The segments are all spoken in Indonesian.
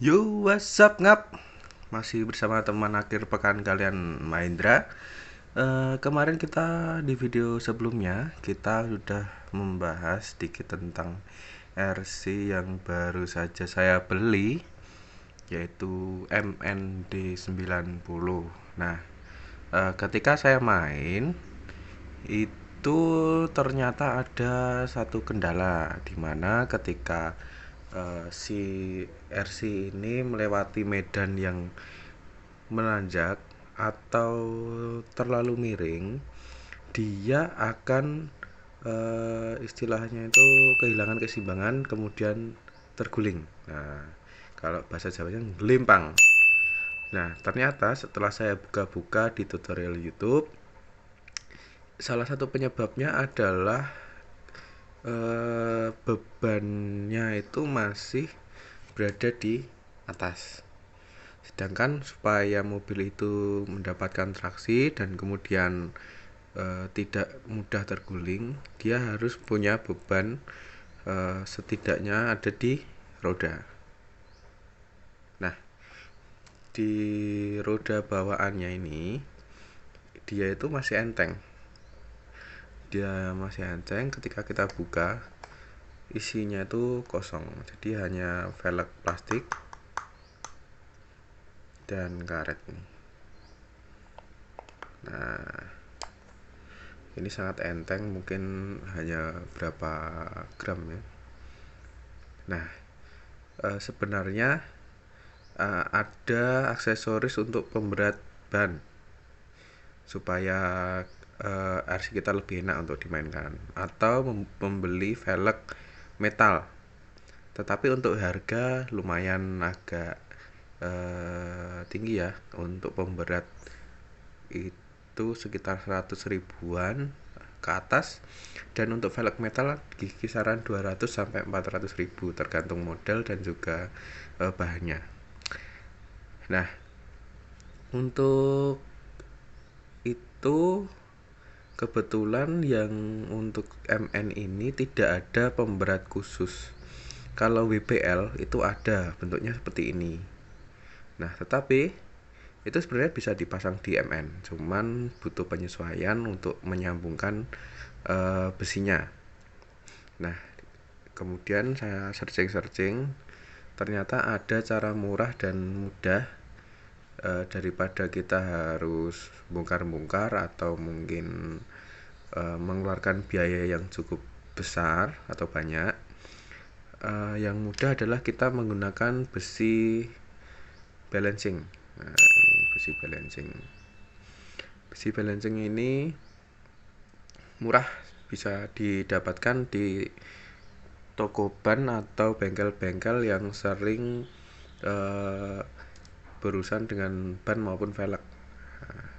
Yo, what's up ngap? Masih bersama teman akhir pekan kalian Mahendra. Kemarin kita di video sebelumnya kita sudah membahas sedikit tentang RC yang baru saja saya beli, yaitu MND90. Nah, ketika saya main itu ternyata ada satu kendala di mana ketika si RC ini melewati medan yang menanjak atau terlalu miring, dia akan istilahnya itu kehilangan keseimbangan kemudian terguling. Nah, kalau bahasa Jawanya gelimpang. Nah, ternyata setelah saya buka-buka di tutorial YouTube, salah satu penyebabnya adalah bebannya itu masih berada di atas. Sedangkan supaya mobil itu mendapatkan traksi dan kemudian tidak mudah terguling, dia harus punya beban setidaknya ada di roda. Nah, di roda bawaannya ini dia itu masih enteng. Ketika kita buka, isinya itu kosong, jadi hanya velg plastik dan karet nih. Nah, ini sangat enteng, mungkin hanya berapa gram ya. Nah, sebenarnya ada aksesoris untuk pemberat ban supaya RC kita lebih enak untuk dimainkan, atau membeli velg metal. Tetapi untuk harga lumayan agak tinggi ya. Untuk pemberat itu sekitar 100 ribuan ke atas, dan untuk velg metal di kisaran 200 sampai 400 ribu tergantung model dan juga bahannya. Nah, untuk itu kebetulan yang untuk MN ini tidak ada pemberat khusus. Kalau WBL itu ada, bentuknya seperti ini. Nah, tetapi itu sebenarnya bisa dipasang di MN, cuman butuh penyesuaian untuk menyambungkan besinya. Nah, kemudian saya searching, ternyata ada cara murah dan mudah daripada kita harus bongkar-bongkar atau mungkin mengeluarkan biaya yang cukup besar atau banyak. Yang mudah adalah kita menggunakan besi balancing. Nah, ini besi balancing ini murah, bisa didapatkan di toko ban atau bengkel-bengkel yang sering berurusan dengan ban maupun velg. Nah,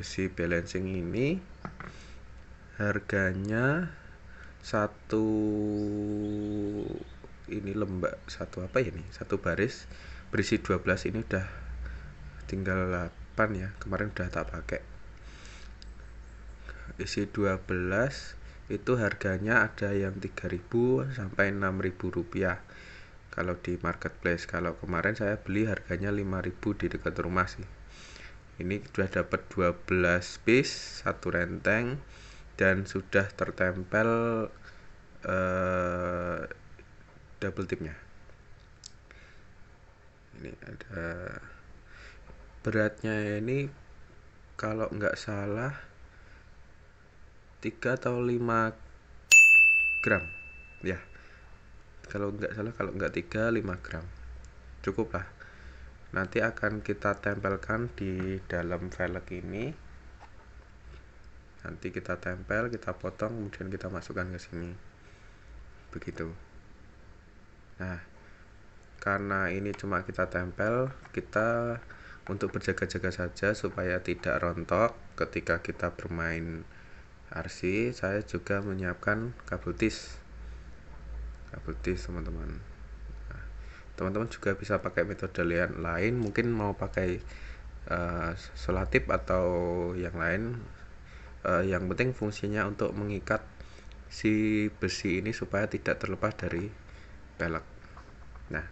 besi balancing ini harganya satu baris berisi 12, ini udah tinggal 8 ya, kemarin udah tak pakai. Isi 12 itu harganya ada yang 3.000 sampai 6.000 rupiah kalau di marketplace. Kalau kemarin saya beli harganya 5.000 di dekat rumah sih. Ini sudah dapat 12 piece, satu renteng, dan sudah tertempel double tipnya. Ini ada beratnya, ini kalau nggak salah 3 atau 5 gram ya, kalau nggak 3, 5 gram cukup lah. Nanti akan kita tempelkan di dalam velg ini. Nanti kita tempel, kita potong, kemudian kita masukkan ke sini, begitu. Nah, karena ini cuma kita tempel, kita untuk berjaga-jaga saja supaya tidak rontok ketika kita bermain RC, saya juga menyiapkan kabel tis teman-teman. Nah, teman-teman juga bisa pakai metode lain, mungkin mau pakai selatip atau yang lain. Yang penting fungsinya untuk mengikat si besi ini supaya tidak terlepas dari velg. Nah,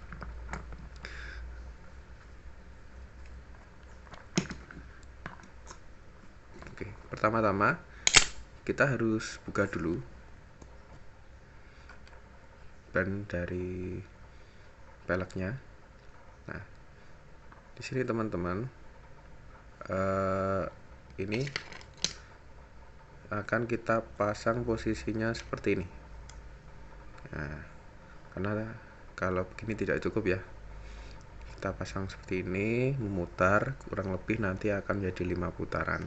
pertama-tama kita harus buka dulu ban dari peleknya. Nah, di sini teman-teman, ini akan kita pasang posisinya seperti ini. Nah, karena kalau begini tidak cukup ya, kita pasang seperti ini, memutar kurang lebih nanti akan menjadi 5 putaran.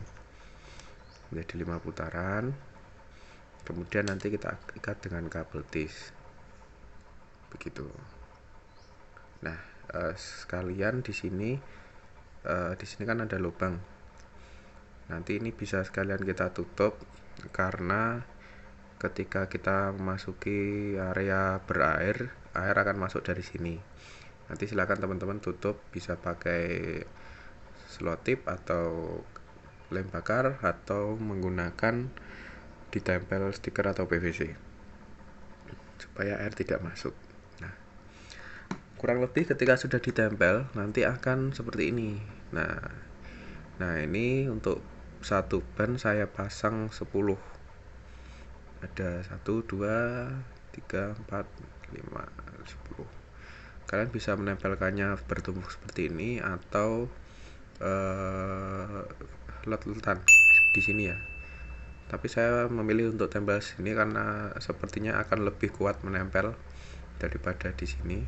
Menjadi 5 putaran. Kemudian nanti kita ikat dengan kabel tis. Begitu. Nah, sekalian di sini kan ada lubang. Nanti ini bisa sekalian kita tutup, karena ketika kita memasuki area berair, air akan masuk dari sini. Nanti silakan teman-teman tutup, bisa pakai selotip atau lem bakar, atau menggunakan ditempel stiker atau PVC supaya air tidak masuk. Nah, kurang lebih ketika sudah ditempel nanti akan seperti ini. Nah ini untuk satu ban saya pasang 10. Ada 1, 2, 3, 4, 5, 10. Kalian bisa menempelkannya bertumpuk seperti ini, atau let-letan di sini ya. Tapi saya memilih untuk tempel sini karena sepertinya akan lebih kuat menempel daripada di sini.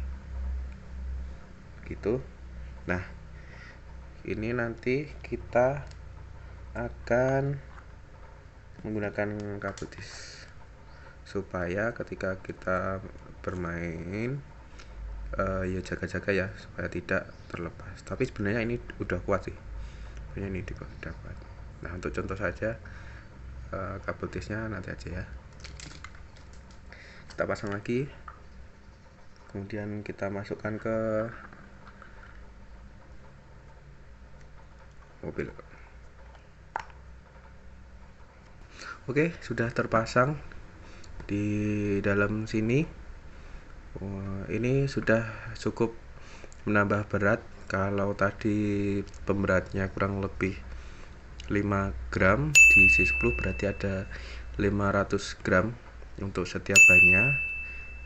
Gitu. Nah, ini nanti kita akan menggunakan kabel tis supaya ketika kita bermain ya jaga-jaga ya, supaya tidak terlepas. Tapi sebenarnya ini udah kuat sih, sebenarnya ini udah kuat. Nah, untuk contoh saja kabel tisnya nanti aja ya. Kita pasang lagi, kemudian kita masukkan ke mobil. Oke, sudah terpasang di dalam sini. Ini sudah cukup menambah berat. Kalau tadi pemberatnya kurang lebih 5 gram, diisi 10 berarti ada 500 gram untuk setiap bannya.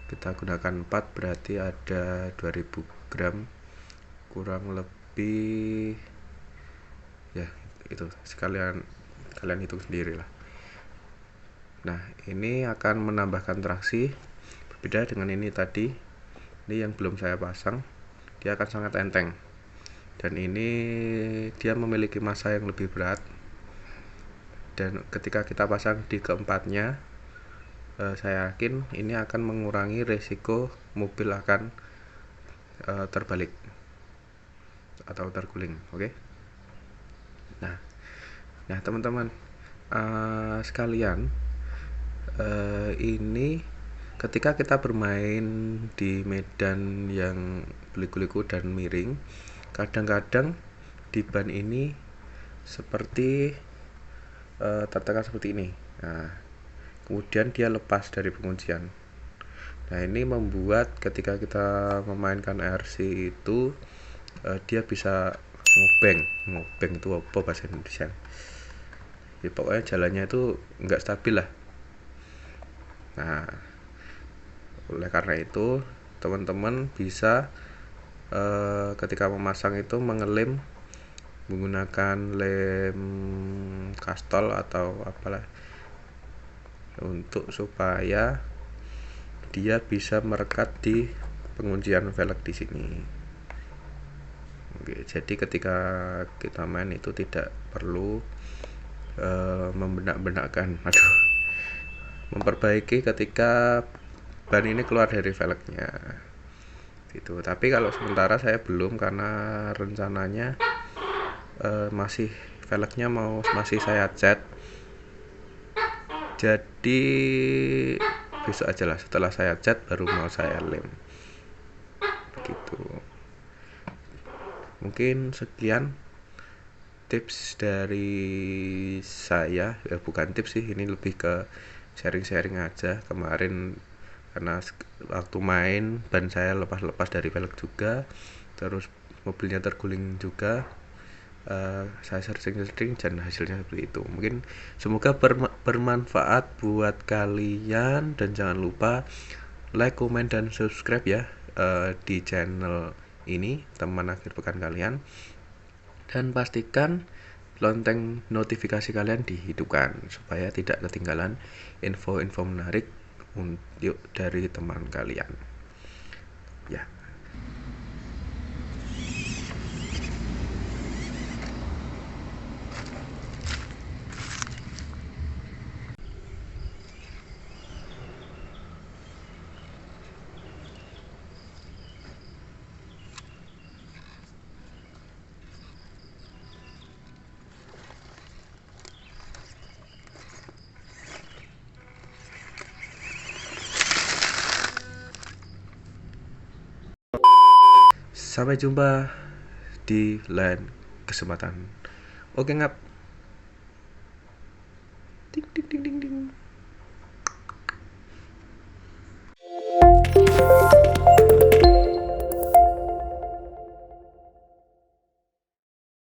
Kita gunakan 4 berarti ada 2000 gram, kurang lebih ya itu, kalian hitung sendiri lah. Nah, ini akan menambahkan traksi, berbeda dengan ini tadi. Ini yang belum saya pasang, dia akan sangat enteng, dan ini dia memiliki massa yang lebih berat. Dan ketika kita pasang di keempatnya, saya yakin ini akan mengurangi resiko mobil akan terbalik atau terguling. Oke. Nah teman-teman sekalian, ini ketika kita bermain di medan yang liku-liku dan miring, kadang-kadang di ban ini seperti tertekan seperti ini. Nah, kemudian dia lepas dari penguncian. Nah, ini membuat ketika kita memainkan RC itu dia bisa ngobeng itu apa bahasa Indonesia ya, pokoknya jalannya itu nggak stabil lah. Nah, oleh karena itu teman-teman bisa ketika memasang itu mengelem menggunakan lem kastol atau apalah, untuk supaya dia bisa merekat di penguncian velg di sini. Oke, jadi ketika kita main itu tidak perlu memperbaiki ketika ban ini keluar dari velgnya gitu. Tapi kalau sementara saya belum, karena rencananya masih velgnya masih saya cat, jadi besok aja lah, setelah saya cat baru mau saya lem begitu. Mungkin sekian tips dari saya, bukan tips sih, ini lebih ke sharing-sharing aja. Kemarin karena waktu main ban saya lepas dari velg juga, terus mobilnya terguling juga. Saya searching dan hasilnya seperti itu. Mungkin semoga bermanfaat buat kalian, dan jangan lupa like, comment, dan subscribe ya di channel ini, teman akhir pekan kalian, dan pastikan lonceng notifikasi kalian dihidupkan supaya tidak ketinggalan info-info menarik untuk dari teman kalian ya. Sampai jumpa di lain kesempatan. Oke, ngap. Ding ding ding ding ding.